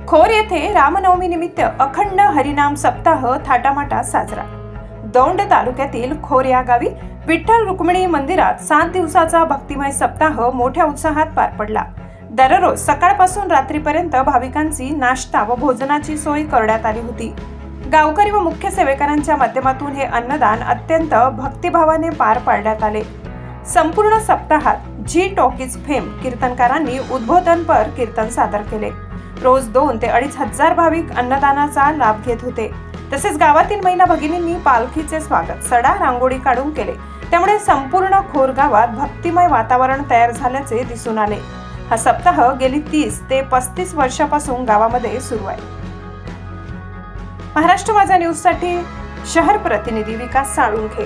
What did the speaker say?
खोर येथे रामनवमी निमित्त अखंड हरिनाम सप्ताह थाटामाटात साजरा। दौंड तालुक्यातील खोर या गावी विठ्ठल रुक्मिणी मंदिरात 7 दिवसाचा भक्तिमय सप्ताह मोठ्या उत्साहात पार पडला। दररोज सकाळपासून रात्रीपर्यंत भाविकांची नाश्ता व भोजनाची सोय करण्यात आली होती। गावकरी व मुख्य सेवेकरांच्या माध्यमातून हे अन्नदान अत्यंत भक्तिभावाने पार पाडण्यात आले। संपूर्ण सप्ताहात जी टॉकीज फेम कीर्तनकारांनी उद्बोधनपर कीर्तन सादर केले। रोज 2 ते 2.5 हजार भाविक अन्नदानाचा लाभ घेत होते। तसेच गावातील महिला भगिनींनी पालखीचे स्वागत सडा रांगोळी काढून केले। त्यामुळे संपूर्ण खोर गावात भक्तिमय वातावरण तयार झाल्याचे दिसून आले। हा सप्ताह गेली 30 ते 35 वर्षापासून गावामध्ये सुरू आहे। महाराष्ट्र माझा न्यूज साठी शहर प्रतिनिधी विकास साळुंखे।